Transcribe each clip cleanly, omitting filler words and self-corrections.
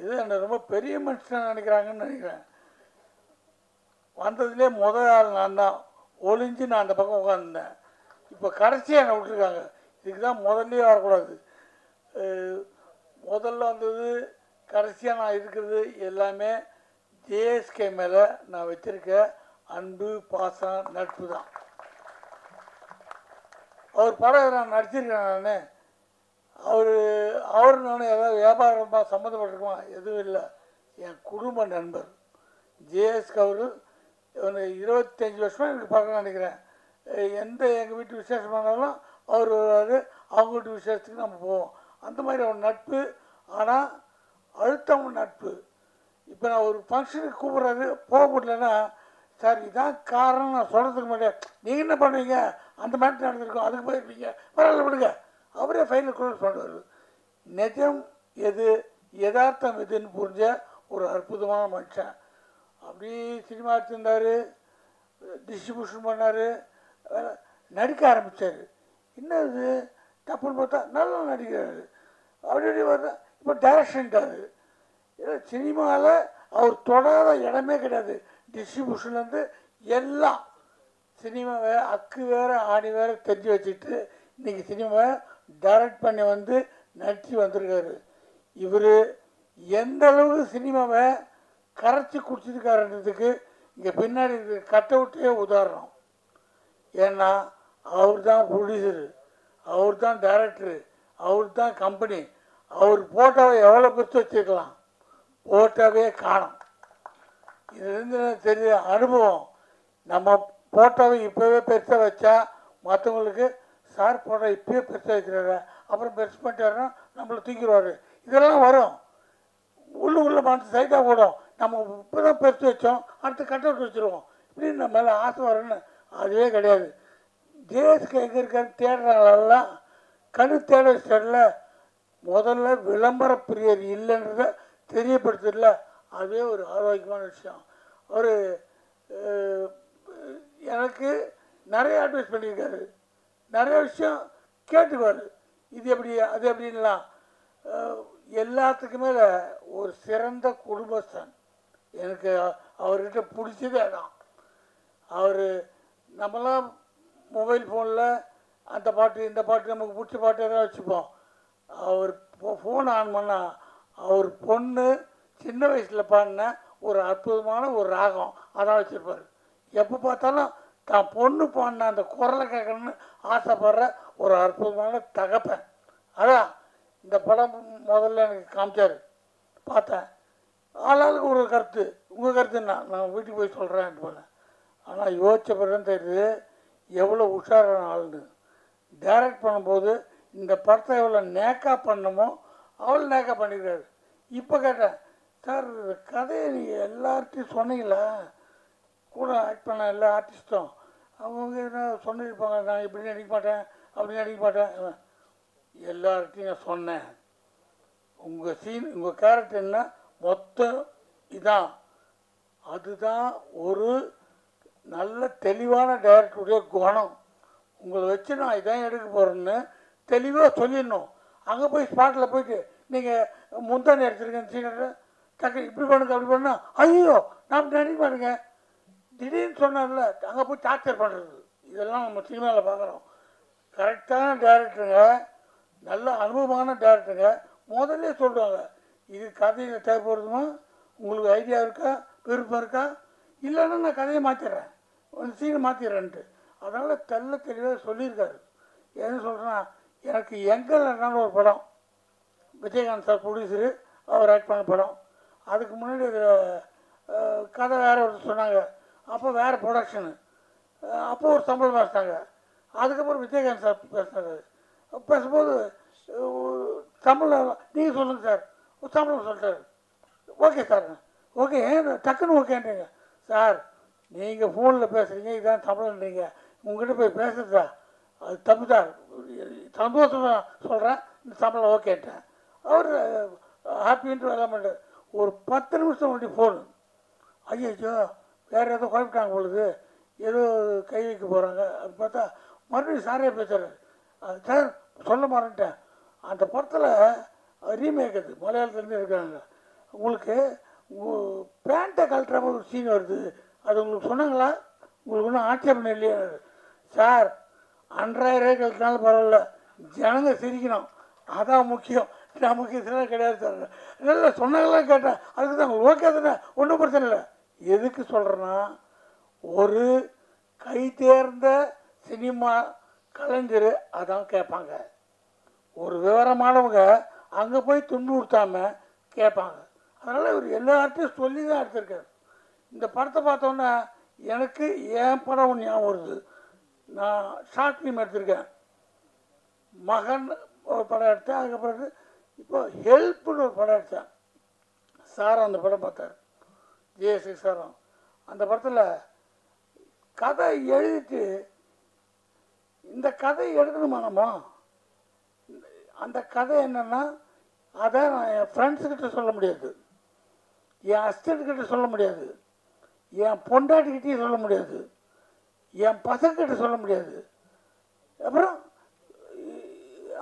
இது என்ன ரொம்ப பெரிய மனுஷன் நினைக்கிறாங்கன்னு நினைக்கிறேன். வந்ததுலேயே முதல் ஆள் நான் தான். ஒளிஞ்சு நான் அந்த பக்கம் உட்காந்துருந்தேன். இப்போ கடைசியாக என்னை விட்டுருக்காங்க. இதுக்கு தான் முதல்லே வரக்கூடாது. முதல்ல வந்தது கடைசியாக நான் இருக்கிறது எல்லாமே ஜேஎஸ்கே மேலே நான் வச்சுருக்க அன்பு, பாசம், நட்பு தான். அவர் படம் நான் நடிச்சிருக்கேன். நான் அவர் நான் ஏதாவது வியாபாரமாக சம்மந்தப்பட்டிருக்குமா? எதுவும் இல்லை. என் குடும்ப நண்பர் ஜேஎஸ்கே. அவர் 25 வருஷமாக எனக்கு பக்கம் நினைக்கிறேன். எங்கள் வீட்டு விசேஷம் பண்ணாலும் அவர் வருவார். அவங்க வீட்டு விசேஷத்துக்கு நம்ம போவோம். அந்த மாதிரி ஒரு நட்பு. ஆனால் அழுத்தம் நட்பு. இப்போ நான் ஒரு ஃபங்க்ஷனுக்கு கூப்பிட்றாரு, போக முடியலன்னா, சார் இதான் காரணம் நான் சொல்கிறதுக்கு மாட்டேன், நீங்கள் என்ன பண்ணுவீங்க, அந்த மாதிரி நடந்திருக்கோம், அதுக்கு போயிருப்பீங்க, பரவாயில்ல விடுங்க, அவரே ஃபைனல் க்ளோஸ் பண்ணுவார். நிஜம் எது, யதார்த்தம் எதுன்னு புரிஞ்ச ஒரு அற்புதமான மனுஷன். அப்படி சினிமா எடுத்திருந்தார், டிஸ்ட்ரிபியூஷன் பண்ணார், நடிக்க ஆரம்பித்தார். என்ன இது தப்புன்னு பார்த்தா நல்லா நடிக்கிறாரு. அப்படி பார்த்தா இப்போ டைரக்ஷன்ட்டார். சினிமாவில் அவர் தொடாத இடமே கிடையாது. டிஸ்ட்ரிபியூஷன்லேருந்து எல்லாம் சினிமாவை அக்கு வேறு ஆணி வேறு தெரிஞ்சு வச்சுட்டு இன்றைக்கி சினிமாவை டைரக்ட் பண்ணி வந்து நடித்து வந்திருக்காரு. இவர் எந்த அளவுக்கு சினிமாவை கரைச்சி குடிச்சிருக்காருன்றதுக்கு இங்கே பின்னாடி இருக்கிற கட் அவுட்டே உதாரணம். ஏன்னா அவர் தான் ப்ரொடியூசரு, அவர் தான் டைரக்டரு, அவர் தான் கம்பெனி. அவர் போட்டோவை எவ்வளோ பெருசு வச்சுருக்கலாம், போட்டோவே காணும். இதுலேருந்து தெரிய அனுபவம். நம்ம போட்டோவை இப்போவே பெருசாக வச்சா மற்றவங்களுக்கு சார் போட்டோ இப்போயே பெருசாக வைக்கிறாரு, அப்புறம் பெருசு பண்ணிட்டாருன்னா நம்மளை தூக்கிடுவார். இதெல்லாம் வரும். உள்ள மனசு சைட்டாக போடும். நம்ம இப்போ தான் பெருசு வச்சோம், அடுத்து கட் அவுட் வச்சுருவோம், இப்படின்னு நம்ம மேலே ஆசை வரும்னு. அதுவே கிடையாது. ஜேஎஸ்கே எங்கே இருக்கான்னு தேடுறாங்களெல்லாம் கணு தேட வச்சிடல. முதல்ல விளம்பர பிரியர் இல்லைன்றத தெரியப்படுத்தல. அதுவே ஒரு ஆரோக்கியமான விஷயம். அவர் எனக்கு நிறைய அட்வைஸ் பண்ணியிருக்காரு, நிறைய விஷயம் கேட்டுக்குவார். இது எப்படி அது எப்படின்லாம். எல்லாத்துக்கு மேலே ஒரு சிறந்த குடும்பஸ்தன். எனக்கு அவர்கிட்ட பிடிச்சதே தான். அவர் நம்மளாம் மொபைல் ஃபோனில் அந்த பாட்டு இந்த பாட்டு நமக்கு பிடிச்ச பாட்டு எதாவது வச்சுப்போம். அவர் ஃபோன் ஆன் பண்ணால் அவர் பொண்ணு சின்ன வயசில் பாடின ஒரு அற்புதமான ஒரு ராகம் அதான் வச்சுருப்பார். எப்போ பார்த்தாலும் தான் பொண்ணு பாடின அந்த குரலை கேட்கணுன்னு ஆசைப்படுற ஒரு அற்புதமான தகப்பன். அதான் இந்த படம் முதல்ல எனக்கு காமிச்சார், பார்த்தேன். ஆளாளுக்கு ஒரு கருத்து. உங்கள் கருத்துன்னா நான் வீட்டுக்கு போய் சொல்கிறேன் போல. ஆனால் யோசித்த பிறகு தெரியுது எவ்வளோ உஷாரான ஆளுன்னு. டைரக்ட் பண்ணும்போது இந்த படத்தை எவ்வளோ நேக்கா பண்ணமோ அவ்வளோ நேக்கா பண்ணிக்கிறாரு. இப்போ கேட்டேன், சார் கதையை நீங்கள் எல்லார்ட்டையும் சொன்னீங்களா, கூட ஆக்ட் பண்ண எல்லா ஆர்டிஸ்ட்டும் அவங்க என்ன சொல்லியிருப்பாங்க, நான் இப்படி நடிக்க மாட்டேன் அப்படி நடிக்க மாட்டேன். எல்லார்ட்டையும் நான் சொன்னேன், உங்கள் சீன் உங்கள் கேரக்டர் என்ன மொத்தம் இதான். அதுதான் ஒரு நல்ல தெளிவான டைரக்டருடைய குணம். உங்களை வச்சு நான் இதான் எடுக்க போகிறேன்னு தெளிவாக சொல்லிடணும். அங்கே போய் ஸ்பாட்டில் போயிட்டு நீங்கள் முந்தானி எடுத்துருக்கேன் சீனரை டக்கு இப்படி பண்ணுங்க அப்படி பண்ணா ஐயோ நான் நினைக்க மாட்டேங்க திடீர்னு சொன்னார்ல, அங்கே போய் டார்ச்சர் பண்ணுறது. இதெல்லாம் நம்ம சினிமாவில் பார்க்குறோம். கரெக்டான டைரக்டருங்க, நல்ல அனுபவமான டைரக்டருங்க முதல்ல சொல்லுவாங்க, இது கதையில் தேவைப்படுதுமா, உங்களுக்கு ஐடியா இருக்கா, விருப்பம் இருக்கா, இல்லைன்னா நான் கதையை மாற்றிடுறேன், ஒரு சீனை மாற்றிடுறேன்ட்டு. அதனால் தெளிவாக சொல்லியிருக்காரு. என்ன சொல்கிறேன்னா, எனக்கு எங்கன்னு ஒரு படம், விஜயகாந்த் சார் ப்ரொடியூசரு, அவர் ஆக்ட் பண்ண படம். அதுக்கு முன்னாடி கதை வேறு ஒருத்தர் சொன்னாங்க, அப்போ வேறு ப்ரொடக்ஷனு, அப்போ ஒரு சம்பளம் பேசினாங்க. அதுக்கப்புறம் விஜயகாந்த் சார் பேசினார். பேசும்போது சம்பளம் நீங்கள் சொல்லுங்கள் சார், ஒரு சம்பளம் சொல்லிட்டாரு. ஓகே சார், ஓகே டக்குன்னு ஓகேன்றீங்க சார், நீங்கள் ஃபோனில் பேசுகிறீங்க, இதான் சம்பளம்ன்றீங்க, உங்கள்கிட்ட போய் பேசுகிறதா அது தப்பு சார், சந்தோஷமாக சொல்கிறேன், இந்த சம்பளம் ஓகேன்ட்டேன். அவர் ஹாப்பின்ட்டு வேலை பண்ணுறார். ஒரு 10 நிமிஷம் முன்னாடி ஃபோனு, ஐயோ வேறு ஏதோ குழப்பிட்டாங்க பொழுது, ஏதோ கை வைக்க போகிறாங்க. அது பார்த்தா மறுபடியும் சாரே பேசுகிறார். அது சார் சொல்ல மாட்டேன்ட்டேன், அந்த படத்தில் ரீமேக் அது மலையாளத்துலேருந்து இருக்காங்க, உங்களுக்கு பேண்ட்டை கழட்டுற மாதிரி ஒரு சீன் வருது, அது உங்களுக்கு சொன்னாங்களா? உங்களுக்கு ஒன்றும் ஆட்சேபம் இல்லையா? சார், 5000 கழட்டினாலும் பரவாயில்ல, ஜனங்க சிரிக்கணும், அதான் முக்கியம், நமக்கு இதெல்லாம் கிடையாது சார். இல்லை சொன்னாங்களாம் கேட்டேன், அதுக்கு தான் ஓகே தானே, ஒன்றும் பிரச்சனை இல்லை. எதுக்கு சொல்கிறேன்னா, ஒரு கை தேர்ந்த சினிமா கலைஞர் அதான் கேட்பாங்க. ஒரு விவரமானவங்க அங்கே போய் துன்புறுத்தாமல் கேட்பாங்க. அதனால் இவர் எல்லார்ட்டையும் சொல்லி தான் எடுத்திருக்காரு. இந்த படத்தை பார்த்தோன்னே எனக்கு என் படம் ஒன்று ஞாபகம் வருது. நான் ஷார்ட் ஃபிலிம் எடுத்திருக்கேன், மகன் ஒரு படம் எடுத்தேன். அதுக்கப்புறம் இப்போ ஹெல்ப்னு ஒரு படம் எடுத்தேன். சார் அந்த படம் பார்த்தார், ஜேஎஸ்கே சாரும். அந்த படத்தில் கதை எழுதிட்டு இந்த கதை எடுக்கணுமா நம்ம? அந்த கதை என்னென்னா, அதை நான் என் ஃப்ரெண்ட்ஸுக்கிட்ட சொல்ல முடியாது, என் அசிஸ்டண்ட்கிட்ட சொல்ல முடியாது, என் பொண்டாட்டிக்கிட்டையும் சொல்ல முடியாது, என் பசங்கிட்ட சொல்ல முடியாது. அப்புறம்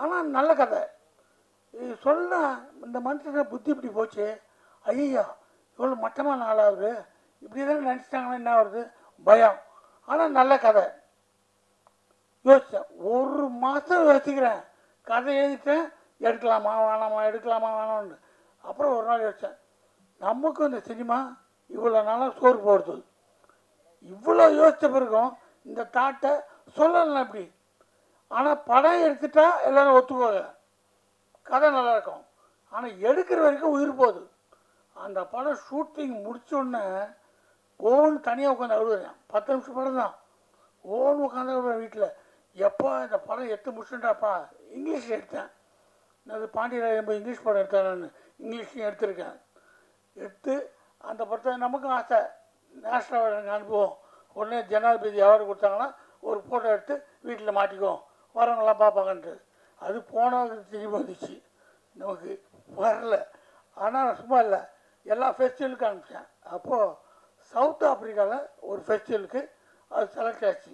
ஆனால் நல்ல கதை சொன்னால் இந்த மனுஷனை புத்தி இப்படி போச்சு, ஐயா இவ்வளோ மட்டமாக நாளாகுது, இப்படி தான் நினச்சிட்டாங்கன்னா என்ன வருது பயம். ஆனால் நல்ல கதை. யோசித்தேன், ஒரு மாதம் யோசிக்கிறேன், கதை எழுதிட்டேன், எடுக்கலாமா வேணாமா எடுக்கலாமா வேணாம்னு. அப்புறம் ஒரு நாள் யோசித்தேன், நமக்கும் இந்த சினிமா இவ்வளோ நாளாக சோறு போடுது, இவ்வளோ யோசித்த பிறகும் இந்த தாட்டை சொல்லலாம் எப்படி? ஆனால் படம் எடுத்துட்டா எல்லோரும் ஒத்துக்குவாங்க, கதை நல்லாயிருக்கும். ஆனால் எடுக்கிற வரைக்கும் உயிர் போகுது. அந்த படம் ஷூட்டிங் முடித்தோடனே ஓன்னு தனியாக உட்காந்து அழுகுறேன். 10 நிமிஷம் படம் தான், ஓன்னு உட்காந்து அழுகுறேன் வீட்டில். எப்போ இந்த படம் எடுத்து முடிச்சுட்டாப்பா. இங்கிலீஷில் எடுத்தேன், அது பாண்டியராஜன் இங்கிலீஷ் படம் எடுத்தேன், நான் இங்கிலீஷ்லையும் எடுத்திருக்கேன். எடுத்து அந்த படத்தை நமக்கும் ஆசை, நேஷனல் அவார்டு அனுப்புவோம், உடனே ஜனாதிபதி அவார்டு கொடுத்தாங்கன்னா ஒரு ஃபோட்டோ எடுத்து வீட்டில் மாட்டிக்குவோம், வரவங்களாம் பார்ப்பாங்கன்ட்டு. அது போனவங்க திரும்பி வந்துச்சு, நமக்கு வரல. ஆனால் நான் சும்மா இல்லை, எல்லா ஃபெஸ்டிவலுக்கும் அனுப்பிச்சேன். அப்போது சவுத் ஆஃப்ரிக்காவில் ஒரு ஃபெஸ்டிவலுக்கு அது செலக்ட் ஆச்சு.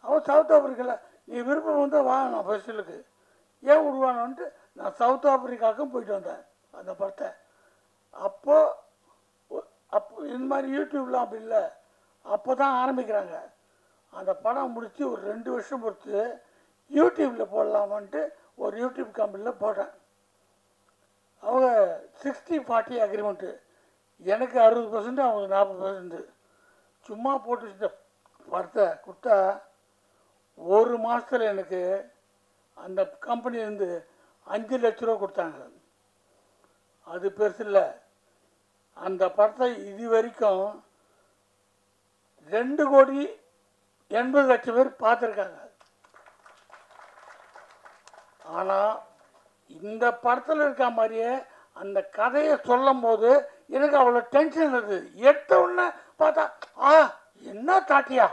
அவன் சவுத் ஆஃப்ரிக்காவில் நீ விருப்பம் வந்தால் வா நான் ஃபெஸ்டிவலுக்கு, ஏன் விடுவானோன்ட்டு நான் சவுத் ஆஃப்ரிக்காவுக்கும் போயிட்டு வந்தேன் அந்த படத்தை. அப்போ இந்த மாதிரி யூடியூப்லாம் அப்படி இல்லை, அப்போ தான் ஆரம்பிக்கிறாங்க. அந்த படம் முடித்து ஒரு 2 வருஷம் பொறுத்து யூடியூப்பில் போடலாமான்ட்டு ஒரு யூடியூப் கம்பெனியில் போட்டேன். அவங்க 60-40 அக்ரிமெண்ட்டு, எனக்கு 60%, அவங்களுக்கு 40%. சும்மா போட்டு வச்சுட்ட படத்தை கொடுத்தா ஒரு மாதத்தில் எனக்கு அந்த கம்பெனிலேருந்து 5 லட்ச ரூபா கொடுத்தாங்க. அது பெருசு இல்லை. அந்த படத்தை இது வரைக்கும் 2,80,00,000 பேர் பார்த்துருக்காங்க. ஆனால் இந்த படத்தில் இருக்க மாதிரியே அந்த கதையை சொல்லும் போது எனக்கு அவ்வளோ டென்ஷன் இருந்தது. எடுத்த உடனே பார்த்தா என்ன காட்டியா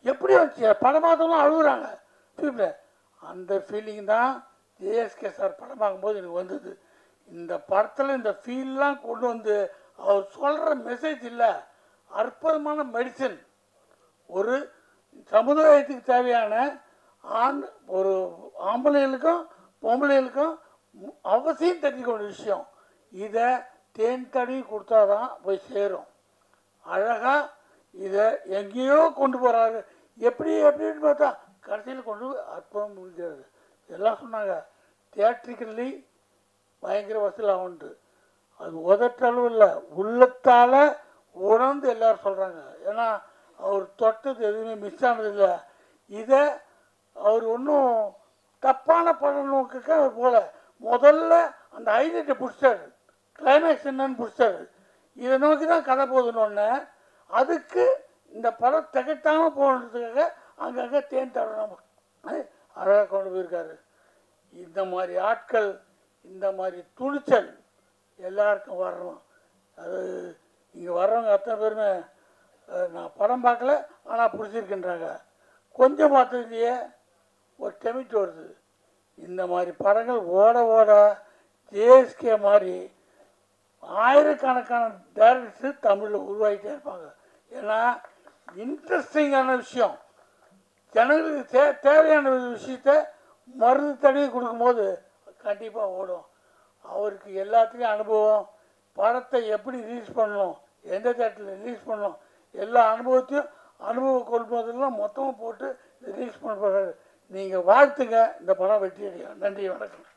எப்படி வந்துச்சு, படம் பார்த்தவங்களும் அழுகுறாங்க ஃபீல்டில். அந்த ஃபீலிங் தான் ஜேஎஸ்கே சார் படம் பார்க்கும்போது எனக்கு வந்தது. இந்த படத்தில் இந்த ஃபீல்லாம் கொண்டு வந்து அவர் சொல்கிற மெசேஜ் இல்லை, அற்புதமான மெடிசன். ஒரு சமுதாயத்துக்கு தேவையான ஒரு ஆம்பளைகளுக்கும் பொம்பளைகளுக்கும் அவசியம் தெரிஞ்சுக்க வேண்டிய விஷயம். இதை தேன் தடவி கொடுத்தா தான் போய் சேரும். அழகாக இதை எங்கேயோ கொண்டு போகிறாரு, எப்படின்னு பார்த்தா கடைசியில் கொண்டு போய் அற்புதம் முடிக்கிறது. எல்லாம் சொன்னாங்க தியேட்ரிக்கல்லி பயங்கர வசூல் ஆகுன்ட்டு. அது உதட்டளவு இல்லை, உள்ளத்தால் உணர்ந்து எல்லோரும் சொல்கிறாங்க. ஏன்னா அவர் தொட்டது எதுவுமே மிஸ் ஆனதில்லை. இதை அவர் ஒன்றும் தப்பான படம் நோக்குக்க அவர் போல முதல்ல அந்த ஹைலைட்டை பிடிச்சாரு, கிளைமேக்ஸ் என்னன்னு பிடிச்சாரு. இதை நோக்கி தான் கதை போதுன்னு அதுக்கு இந்த படம் திகட்டாமல் போனதுக்காக அங்கங்கே தேன் தரணும் அழகாக கொண்டு போயிருக்காரு. இந்த மாதிரி ஆட்கள், இந்த மாதிரி துணிச்சல் எல்லாருக்கும் வரணும். அது இங்கே வர்றவங்க அத்தனை பேருமே நான் படம் பார்க்கல ஆனால் பிடிச்சிருக்கின்றாங்க. கொஞ்சம் பார்த்ததுலையே ஒரு டெமிட் வருது. இந்த மாதிரி படங்கள் ஓட ஓட ஜேஎஸ்கே மாதிரி ஆயிரக்கணக்கான டைரக்டர்ஸ் தமிழில் உருவாகிட்டே இருப்பாங்க. ஏன்னா இன்ட்ரெஸ்டிங்கான விஷயம், ஜனங்களுக்கு தேவையான விஷயத்த மருந்து தடவி கொடுக்கும்போது கண்டிப்பாக ஓடும். அவருக்கு எல்லாத்துலேயும் அனுபவம், படத்தை எப்படி ரிலீஸ் பண்ணணும், எந்த தேட்டரில் ரிலீஸ் பண்ணணும், எல்லா அனுபவத்தையும் அனுபவ கொள்வதெல்லாம் மொத்தமாக போட்டு ரிலீஸ் பண்ண போகிறாரு. நீங்கள் வாழ்த்துங்க, இந்த படம் வெற்றி அடையும். நன்றி, வணக்கம்.